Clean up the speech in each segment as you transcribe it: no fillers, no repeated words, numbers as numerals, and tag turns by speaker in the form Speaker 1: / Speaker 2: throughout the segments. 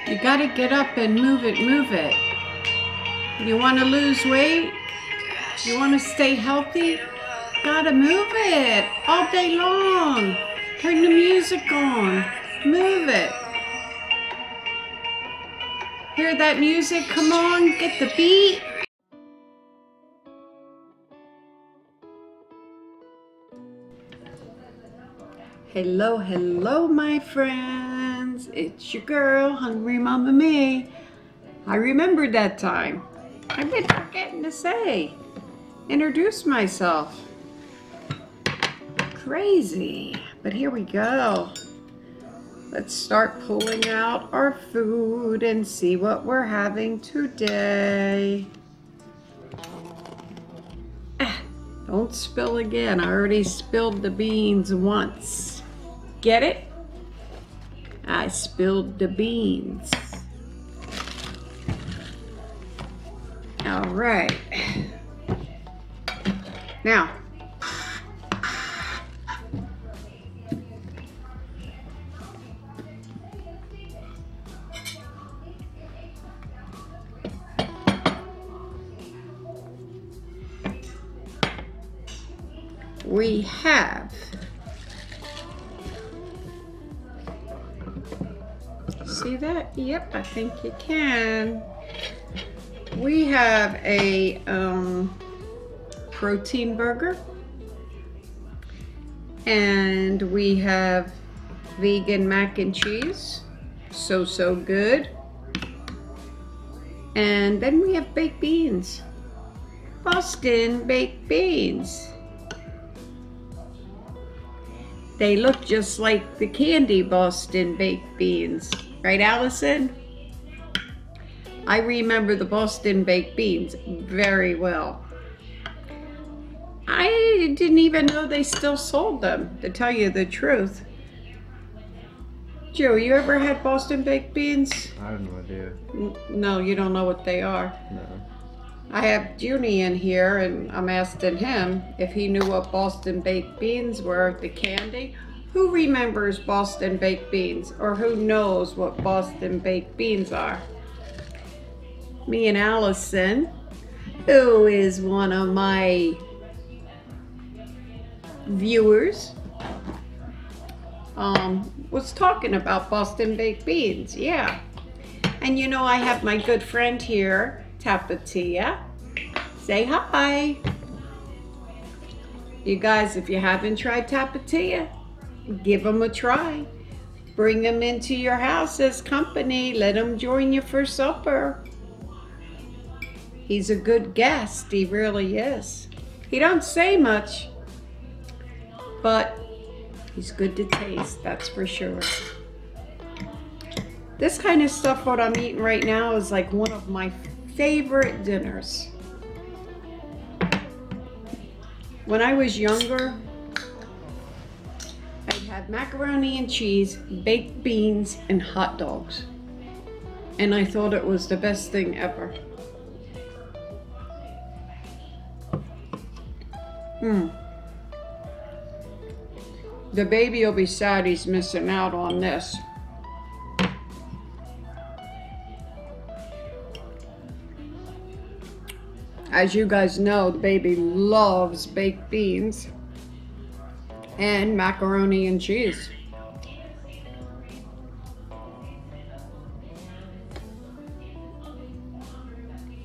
Speaker 1: You gotta get up and move it, move it. You wanna lose weight? You wanna stay healthy? Gotta move it all day long. Turn the music on, move it. Hear that music? Come on, get the beat. Hello, hello, my friends. It's your girl, Hungry Mama Me. I remembered that time. I've been forgetting to say. Introduce myself. Crazy. But here we go. Let's start pulling out our food and see what we're having today. Don't spill again. I already spilled the beans once. Get it? I spilled the beans. All right. Now, we have see that? Yep, I think you can. We have a protein burger, and we have vegan mac and cheese, so good. And then we have baked beans, Boston baked beans. They look just like the candy Boston baked beans. Right, Allison? I remember the Boston baked beans very well. I didn't even know they still sold them, to tell you the truth. Joe, you ever had Boston baked beans?
Speaker 2: I have no idea.
Speaker 1: No, you don't know what they are?
Speaker 2: No.
Speaker 1: I have Junie in here, and I'm asking him if he knew what Boston baked beans were, the candy. Who remembers Boston baked beans, or who knows what Boston baked beans are? Me and Allison, who is one of my viewers, was talking about Boston baked beans, yeah. And you know, I have my good friend here, Tapatia. Say hi. You guys, if you haven't tried Tapatia, give them a try. Bring them into your house as company. Let them join you for supper. He's a good guest, he really is. He don't say much, but he's good to taste, that's for sure. This kind of stuff, what I'm eating right now, is like one of my favorite dinners. When I was younger, I'd have macaroni and cheese, baked beans, and hot dogs. And I thought it was the best thing ever. The baby will be sad he's missing out on this. As you guys know, the baby loves baked beans and macaroni and cheese.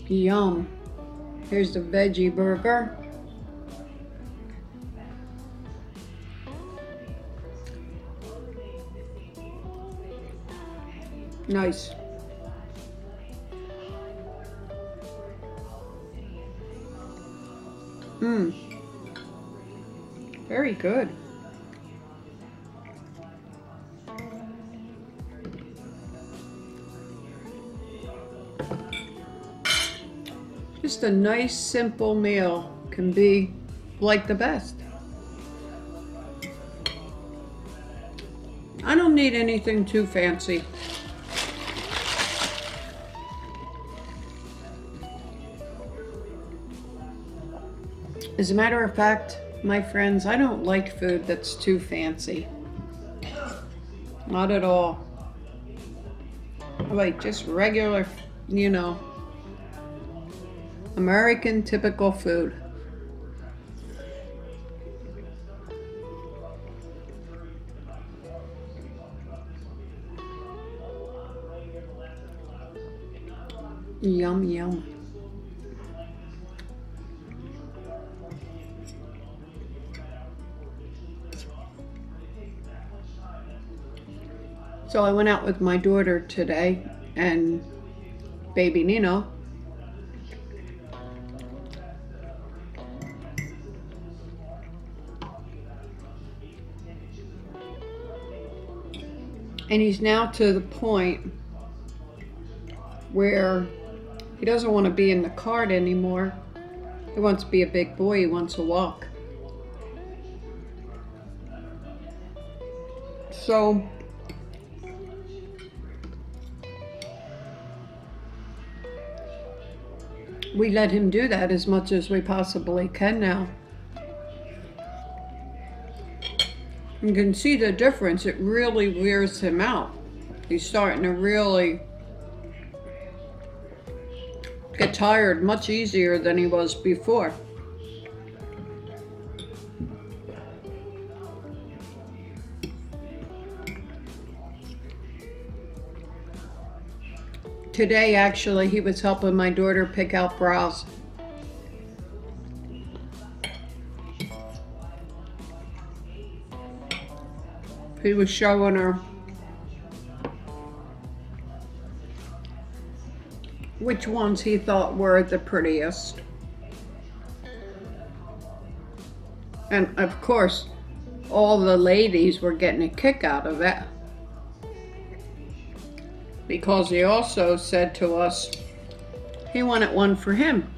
Speaker 1: Yum. Here's the veggie burger. Nice. Very good. Just a nice, simple meal can be like the best. I don't need anything too fancy. As a matter of fact, my friends, I don't like food that's too fancy. Not at all. Like just regular, you know, American typical food. Yum, yum. So I went out with my daughter today and baby Nino. And he's now to the point where he doesn't want to be in the cart anymore. He wants to be a big boy. He wants to walk. So we let him do that as much as we possibly can now. You can see the difference. It really wears him out. He's starting to really get tired much easier than he was before. Today, actually, he was helping my daughter pick out bras. He was showing her which ones he thought were the prettiest. And of course, all the ladies were getting a kick out of it, because he also said to us he wanted one for him.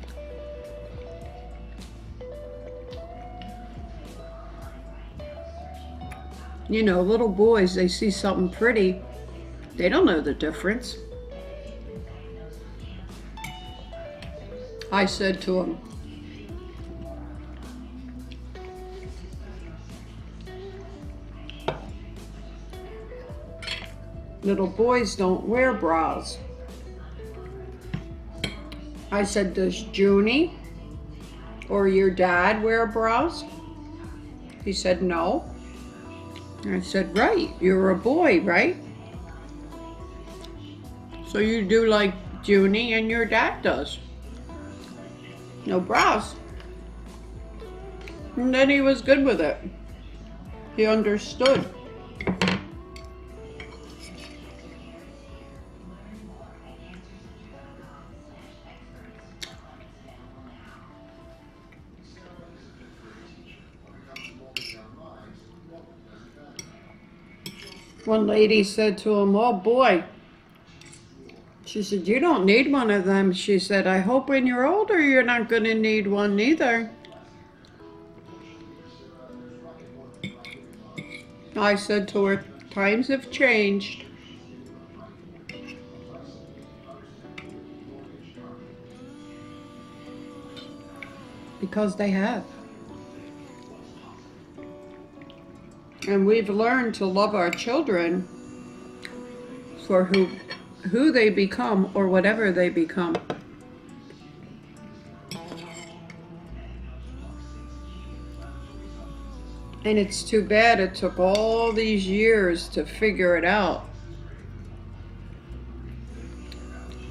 Speaker 1: You know, little boys, they see something pretty, they don't know the difference. I said to him, little boys don't wear bras. I said, does Junie or your dad wear bras? He said, no. I said, right, you're a boy, right? So you do like Junie and your dad does. No bras. And then he was good with it. He understood. One lady said to him, oh boy. She said, you don't need one of them. She said, I hope when you're older you're not going to need one either. I said to her, times have changed. Because they have. And we've learned to love our children for who they become or whatever they become. And it's too bad it took all these years to figure it out.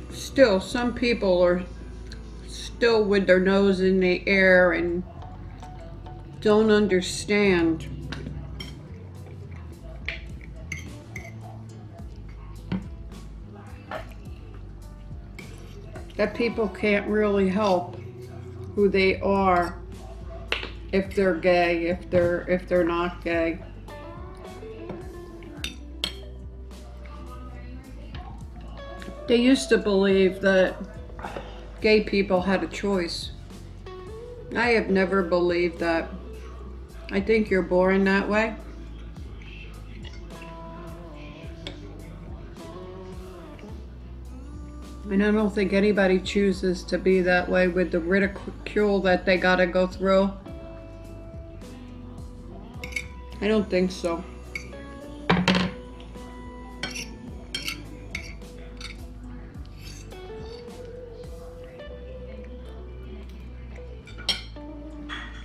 Speaker 1: Still, some people are still with their nose in the air and don't understand that people can't really help who they are if they're gay, if they're not gay. They used to believe that gay people had a choice. I have never believed that. I think you're born that way. And I don't think anybody chooses to be that way with the ridicule that they gotta go through. I don't think so.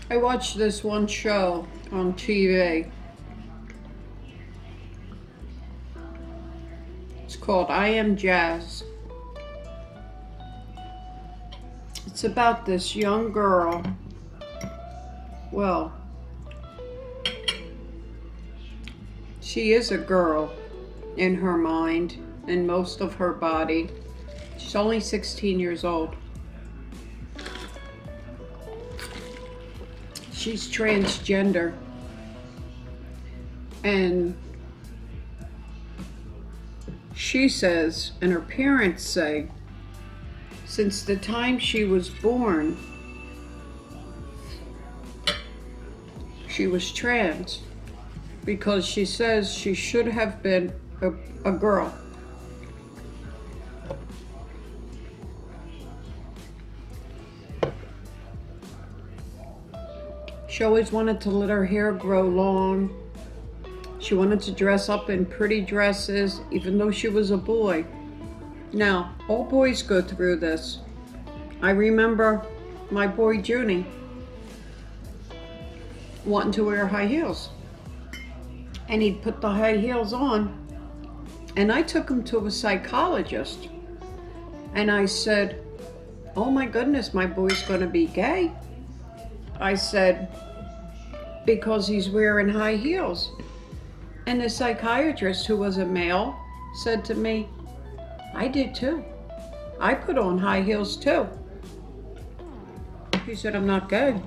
Speaker 1: I watched this one show on TV. It's called I Am Jazz. It's about this young girl. Well, she is a girl in her mind and most of her body. She's only 16 years old. She's transgender. And she says, and her parents say, since the time she was born, she was trans, because she says she should have been a girl. She always wanted to let her hair grow long. She wanted to dress up in pretty dresses, even though she was a boy. Now, all boys go through this. I remember my boy Junie wanting to wear high heels. And he'd put the high heels on. And I took him to a psychologist. And I said, oh my goodness, my boy's gonna be gay. I said, because he's wearing high heels. And the psychiatrist, who was a male, said to me, I did too. I put on high heels too. He said, I'm not gay.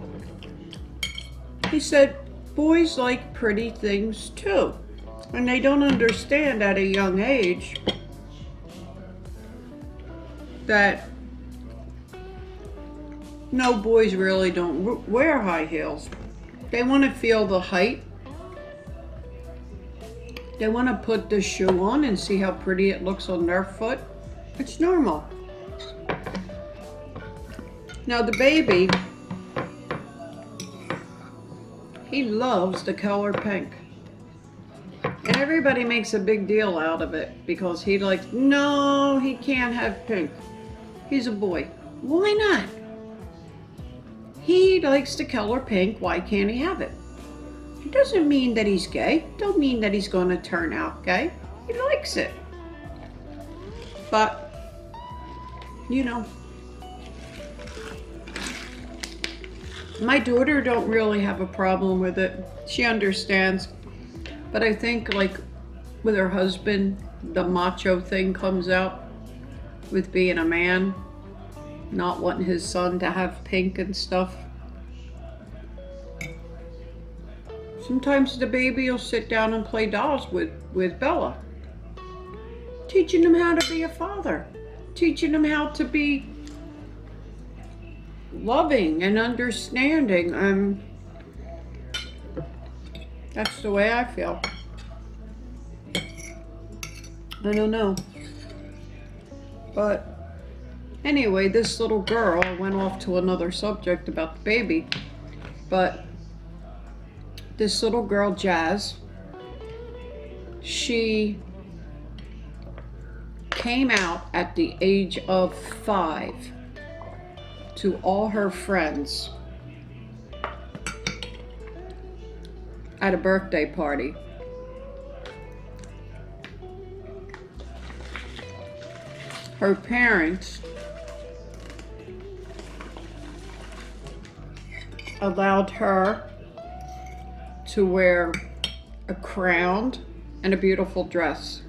Speaker 1: He said, boys like pretty things too. And they don't understand at a young age that no, boys really don't wear high heels. They want to feel the height. They want to put the shoe on and see how pretty it looks on their foot. It's normal. Now the baby, he loves the color pink. And everybody makes a big deal out of it because he likes, no, he can't have pink. He's a boy. Why not? He likes the color pink, why can't he have it? It doesn't mean that he's gay. Don't mean that he's going to turn out gay. He likes it. But, you know, my daughter don't really have a problem with it. She understands. But I think, like, with her husband, the macho thing comes out with being a man, not wanting his son to have pink and stuff. Sometimes the baby will sit down and play dolls with Bella. Teaching him how to be a father. Teaching him how to be loving and understanding. That's the way I feel. I don't know. But anyway, this little girl, I went off to another subject about the baby, but this little girl, Jazz, she came out at the age of 5 to all her friends at a birthday party. Her parents allowed her to wear a crown and a beautiful dress.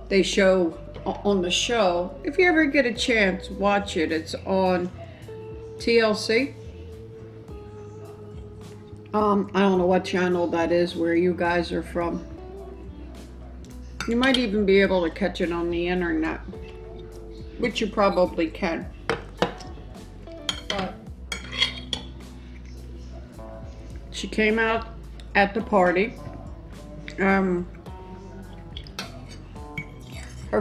Speaker 1: They show on the show, if you ever get a chance, watch it. It's on TLC. I don't know what channel that is where you guys are from. You might even be able to catch it on the internet, which you probably can. But she came out at the party. Her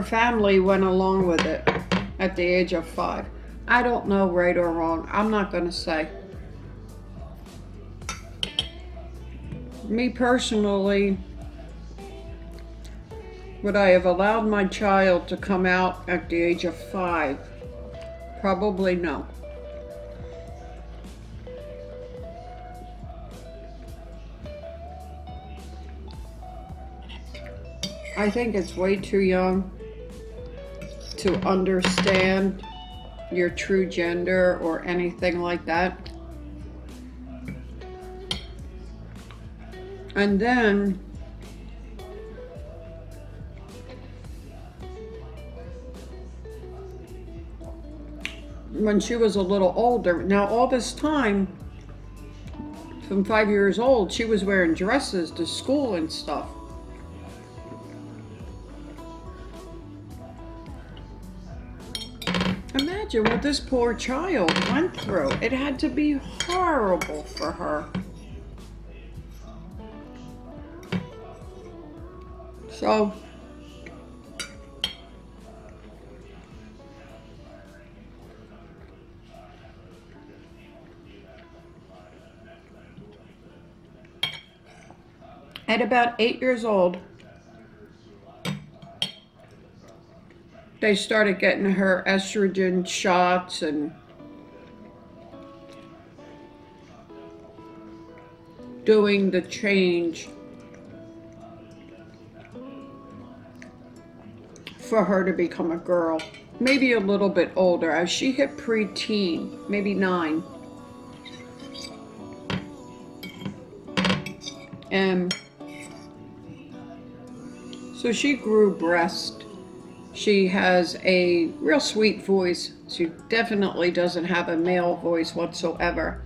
Speaker 1: family went along with it at the age of 5. I don't know right or wrong. I'm not going to say. Me personally, would I have allowed my child to come out at the age of 5? Probably no. I think it's way too young to understand your true gender or anything like that. And then when she was a little older, now all this time, from 5 years old, she was wearing dresses to school and stuff. Imagine what this poor child went through. It had to be horrible for her. So, at about 8 years old, they started getting her estrogen shots and doing the change for her to become a girl. Maybe a little bit older. As she hit preteen, maybe 9. And so she grew breast. She has a real sweet voice. She definitely doesn't have a male voice whatsoever.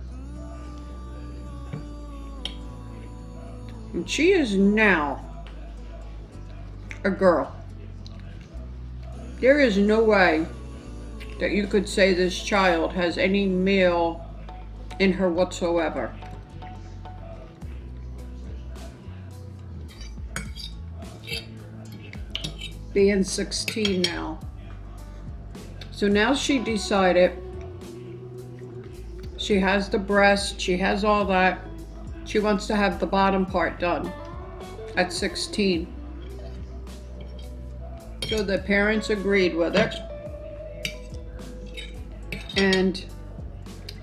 Speaker 1: And she is now a girl. There is no way that you could say this child has any male in her whatsoever. Being 16 now. So now she decided she has the breast, she has all that. She wants to have the bottom part done at 16. So the parents agreed with it. And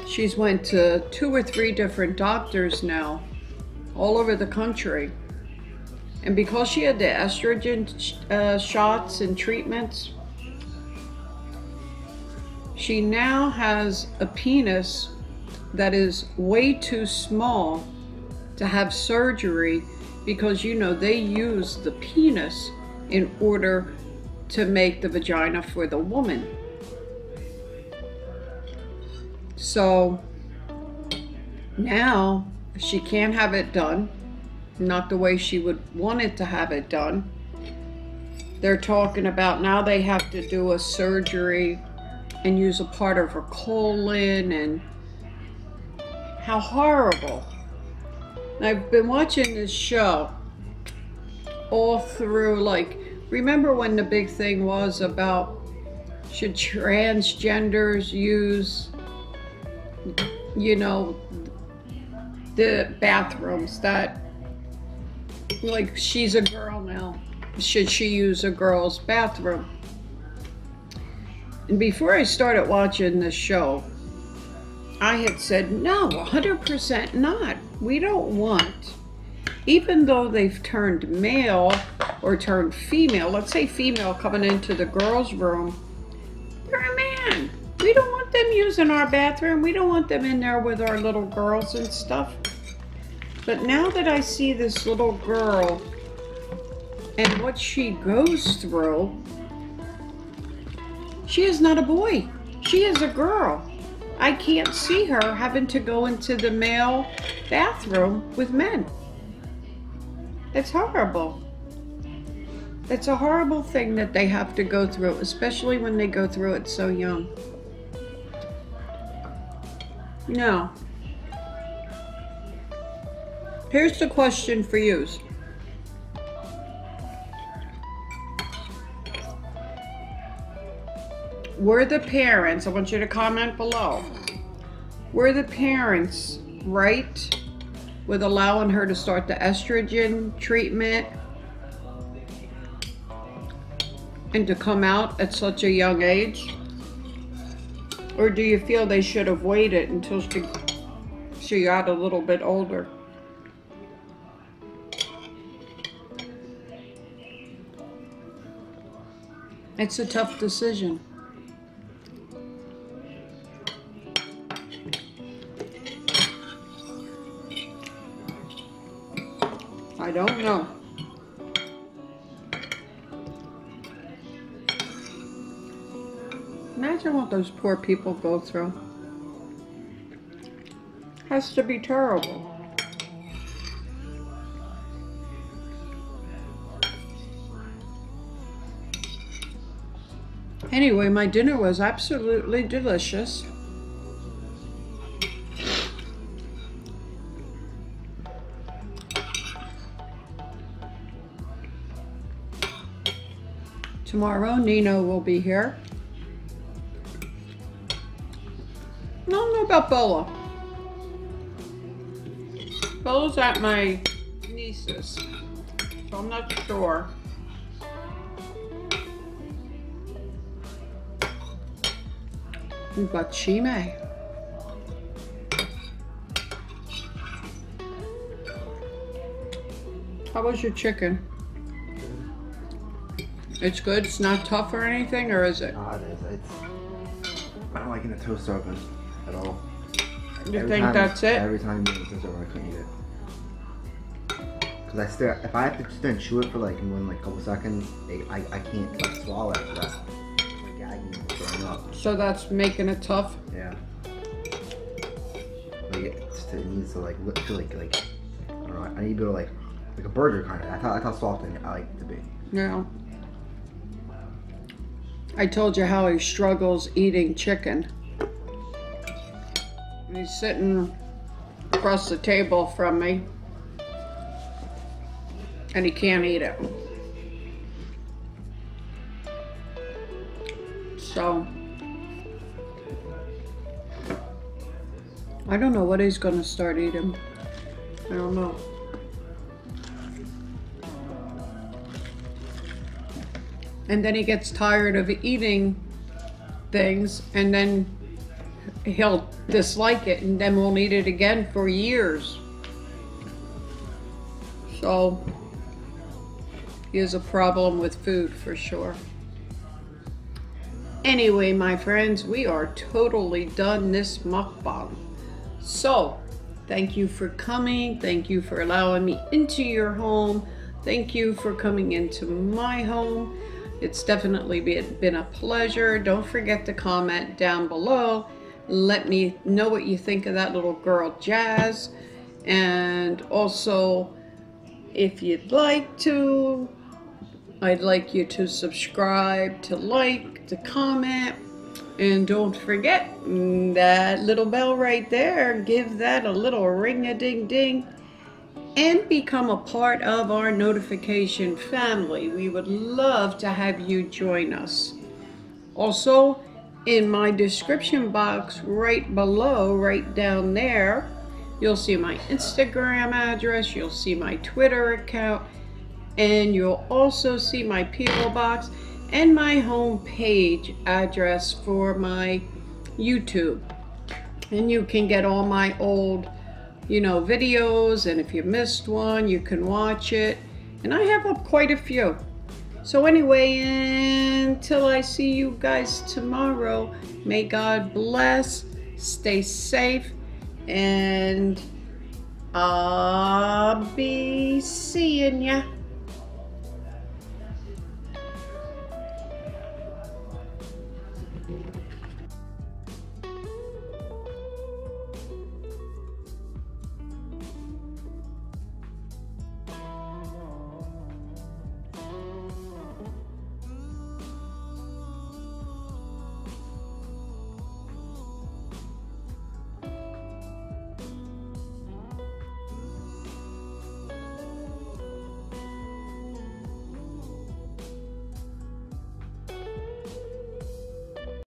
Speaker 1: she's went to 2 or 3 different doctors now, all over the country. And because she had the estrogen shots and treatments, she now has a penis that is way too small to have surgery, because you know they use the penis in order to make the vagina for the woman. So now she can't have it done, not the way she would want it to have it done. They're talking about now they have to do a surgery and use a part of her colon, and how horrible. I've been watching this show all through, like, remember when the big thing was about should transgenders use, you know, the bathrooms that, like, she's a girl now, should she use a girl's bathroom? And before I started watching this show, I had said, no, 100% not. We don't want, even though they've turned male or turned female, let's say female coming into the girls' room, they're a man. We don't want them using our bathroom. We don't want them in there with our little girls and stuff. But now that I see this little girl and what she goes through, she is not a boy. She is a girl. I can't see her having to go into the male bathroom with men. It's horrible. It's a horrible thing that they have to go through, especially when they go through it so young. Now, here's the question for you. Were the parents, I want you to comment below, were the parents right with allowing her to start the estrogen treatment and to come out at such a young age? Or do you feel they should have waited until she got a little bit older? It's a tough decision. I don't know. Imagine what those poor people go through. Has to be terrible. Anyway, my dinner was absolutely delicious. Tomorrow, Nino will be here. I don't know about Bella. Bella's at my niece's, so I'm not sure. But she may. How was your chicken? It's good? It's not tough or anything, or is it?
Speaker 2: No, it is. I don't like it in a toaster oven at all.
Speaker 1: You think that's it?
Speaker 2: Every time you make a toaster oven, I couldn't eat it. Because if I have to just then chew it for like more than like a couple seconds, I can't like swallow after that. I'm gagging and throwing up.
Speaker 1: So that's making it tough?
Speaker 2: Yeah. Like it needs to like feel like I don't know. I need to be like a burger kind of. That's how soft I like it to be.
Speaker 1: Yeah. I told you how he struggles eating chicken. He's sitting across the table from me, and he can't eat it. So, I don't know what he's gonna start eating. I don't know. And then he gets tired of eating things, and then he'll dislike it, and then won't eat it again for years. So he has a problem with food for sure. Anyway, my friends, we are totally done this mukbang. So thank you for coming. Thank you for allowing me into your home. Thank you for coming into my home. It's definitely been a pleasure. Don't forget to comment down below. Let me know what you think of that little girl, Jazz. And also, if you'd like to, I'd like you to subscribe, to like, to comment. And don't forget that little bell right there. Give that a little ring-a-ding-ding. And become a part of our notification family. We would love to have you join us. Also, in my description box right below, right down there, you'll see my Instagram address, you'll see my Twitter account, and you'll also see my P.O. box and my home page address for my YouTube. And you can get all my old videos, and if you missed one, you can watch it. And I have quite a few. So anyway, until I see you guys tomorrow, may God bless, stay safe, and I'll be seeing ya.